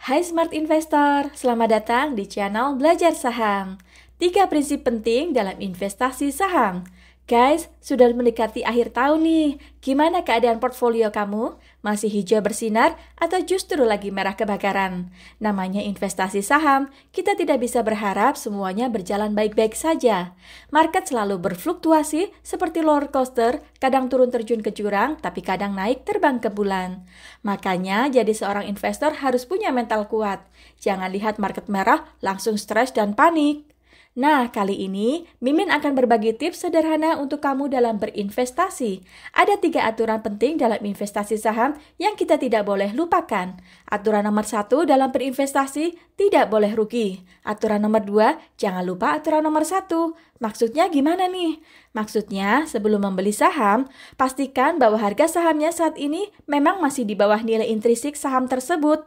Hai Smart Investor, selamat datang di channel Belajar Saham. 3 prinsip penting dalam investasi saham. Guys, sudah mendekati akhir tahun nih. Gimana keadaan portfolio kamu? Masih hijau bersinar atau justru lagi merah kebakaran? Namanya investasi saham, kita tidak bisa berharap semuanya berjalan baik-baik saja. Market selalu berfluktuasi seperti roller coaster, kadang turun terjun ke jurang, tapi kadang naik terbang ke bulan. Makanya jadi seorang investor harus punya mental kuat. Jangan lihat market merah langsung stres dan panik. Nah, kali ini Mimin akan berbagi tips sederhana untuk kamu dalam berinvestasi. Ada 3 aturan penting dalam investasi saham yang kita tidak boleh lupakan. Aturan nomor 1 dalam berinvestasi, tidak boleh rugi. Aturan nomor 2, jangan lupa aturan nomor 1. Maksudnya gimana nih? Maksudnya, sebelum membeli saham, pastikan bahwa harga sahamnya saat ini memang masih di bawah nilai intrinsik saham tersebut.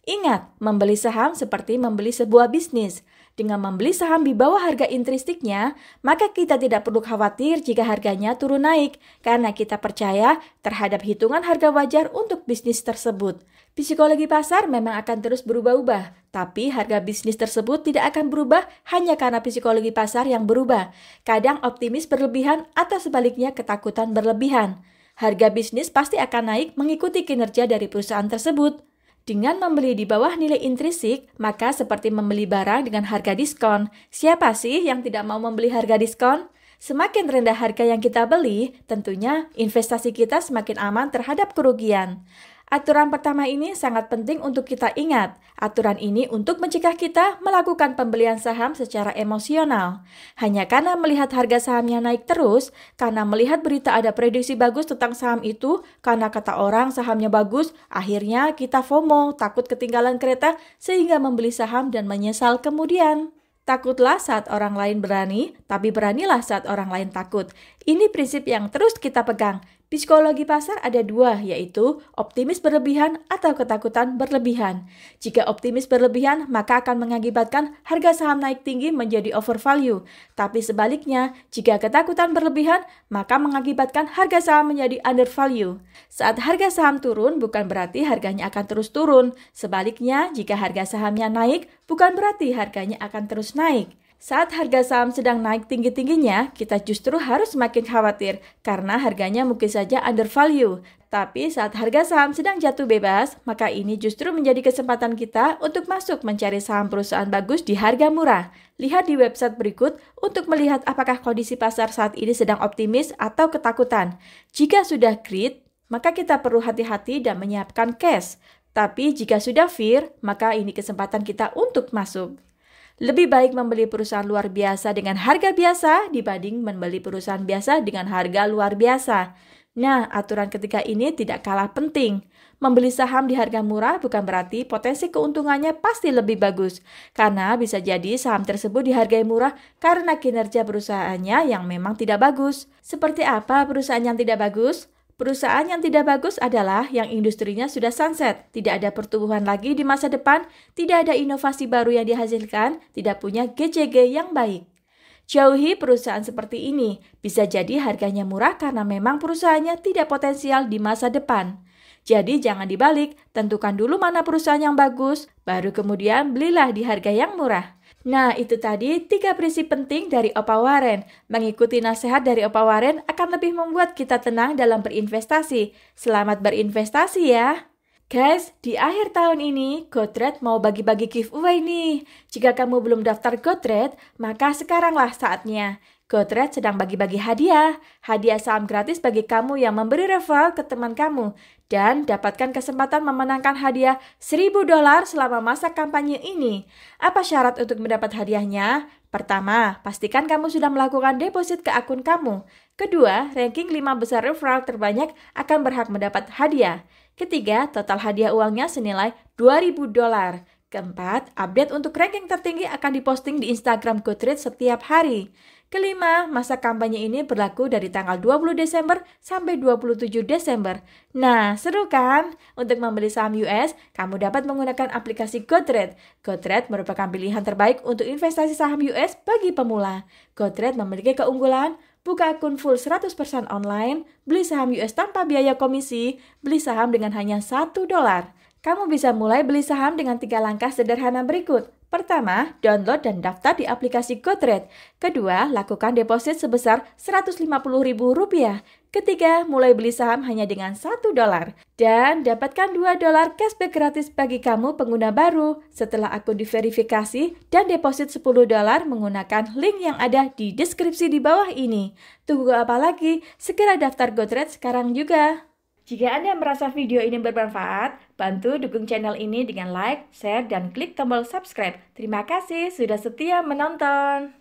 Ingat, membeli saham seperti membeli sebuah bisnis. Dengan membeli saham di bawah harga intrinsiknya, maka kita tidak perlu khawatir jika harganya turun naik, karena kita percaya terhadap hitungan harga wajar untuk bisnis tersebut. Psikologi pasar memang akan terus berubah-ubah, tapi harga bisnis tersebut tidak akan berubah hanya karena psikologi pasar yang berubah. Kadang optimis berlebihan atau sebaliknya ketakutan berlebihan. Harga bisnis pasti akan naik mengikuti kinerja dari perusahaan tersebut. Dengan membeli di bawah nilai intrinsik, maka seperti membeli barang dengan harga diskon. Siapa sih yang tidak mau membeli harga diskon? Semakin rendah harga yang kita beli, tentunya investasi kita semakin aman terhadap kerugian. Aturan pertama ini sangat penting untuk kita ingat. Aturan ini untuk mencegah kita melakukan pembelian saham secara emosional. Hanya karena melihat harga sahamnya naik terus, karena melihat berita ada prediksi bagus tentang saham itu, karena kata orang sahamnya bagus, akhirnya kita FOMO, takut ketinggalan kereta sehingga membeli saham dan menyesal kemudian. Takutlah saat orang lain berani, tapi beranilah saat orang lain takut. Ini prinsip yang terus kita pegang. Psikologi pasar ada 2, yaitu optimis berlebihan atau ketakutan berlebihan. Jika optimis berlebihan, maka akan mengakibatkan harga saham naik tinggi menjadi overvalue. Tapi sebaliknya, jika ketakutan berlebihan, maka mengakibatkan harga saham menjadi undervalue. Saat harga saham turun, bukan berarti harganya akan terus turun. Sebaliknya, jika harga sahamnya naik, bukan berarti harganya akan terus naik. Saat harga saham sedang naik tinggi-tingginya, kita justru harus semakin khawatir karena harganya mungkin saja undervalue. Tapi saat harga saham sedang jatuh bebas, maka ini justru menjadi kesempatan kita untuk masuk mencari saham perusahaan bagus di harga murah. Lihat di website berikut untuk melihat apakah kondisi pasar saat ini sedang optimis atau ketakutan. Jika sudah greed, maka kita perlu hati-hati dan menyiapkan cash. Tapi jika sudah fear, maka ini kesempatan kita untuk masuk. Lebih baik membeli perusahaan luar biasa dengan harga biasa dibanding membeli perusahaan biasa dengan harga luar biasa. Nah, aturan ketiga ini tidak kalah penting. Membeli saham di harga murah bukan berarti potensi keuntungannya pasti lebih bagus. Karena bisa jadi saham tersebut dihargai murah karena kinerja perusahaannya yang memang tidak bagus. Seperti apa perusahaan yang tidak bagus? Perusahaan yang tidak bagus adalah yang industrinya sudah sunset, tidak ada pertumbuhan lagi di masa depan, tidak ada inovasi baru yang dihasilkan, tidak punya GCG yang baik. Jauhi perusahaan seperti ini, bisa jadi harganya murah karena memang perusahaannya tidak potensial di masa depan. Jadi jangan dibalik, tentukan dulu mana perusahaan yang bagus, baru kemudian belilah di harga yang murah. Nah, itu tadi 3 prinsip penting dari Opa Warren. Mengikuti nasihat dari Opa Warren akan lebih membuat kita tenang dalam berinvestasi. Selamat berinvestasi ya! Guys, di akhir tahun ini, GoTrade mau bagi-bagi giveaway nih. Jika kamu belum daftar GoTrade, maka sekaranglah saatnya. GoTrade sedang bagi-bagi hadiah. Hadiah saham gratis bagi kamu yang memberi referral ke teman kamu. Dan dapatkan kesempatan memenangkan hadiah $1.000 selama masa kampanye ini. Apa syarat untuk mendapat hadiahnya? Pertama, pastikan kamu sudah melakukan deposit ke akun kamu. Kedua, ranking 5 besar referral terbanyak akan berhak mendapat hadiah. Ketiga, total hadiah uangnya senilai $2.000. Keempat, update untuk ranking tertinggi akan diposting di Instagram GoTrade setiap hari. Kelima, masa kampanye ini berlaku dari tanggal 20 Desember sampai 27 Desember. Nah, seru kan? Untuk membeli saham US, kamu dapat menggunakan aplikasi GoTrade. GoTrade merupakan pilihan terbaik untuk investasi saham US bagi pemula. GoTrade memiliki keunggulan, buka akun full 100% online, beli saham US tanpa biaya komisi, beli saham dengan hanya $1. Kamu bisa mulai beli saham dengan 3 langkah sederhana berikut. Pertama, download dan daftar di aplikasi GoTrade. Kedua, lakukan deposit sebesar Rp150.000. Ketiga, mulai beli saham hanya dengan $1. Dan dapatkan $2 cashback gratis bagi kamu pengguna baru setelah akun diverifikasi dan deposit $10 menggunakan link yang ada di deskripsi di bawah ini. Tunggu apa lagi? Segera daftar GoTrade sekarang juga. Jika Anda merasa video ini bermanfaat, bantu dukung channel ini dengan like, share, dan klik tombol subscribe. Terima kasih sudah setia menonton.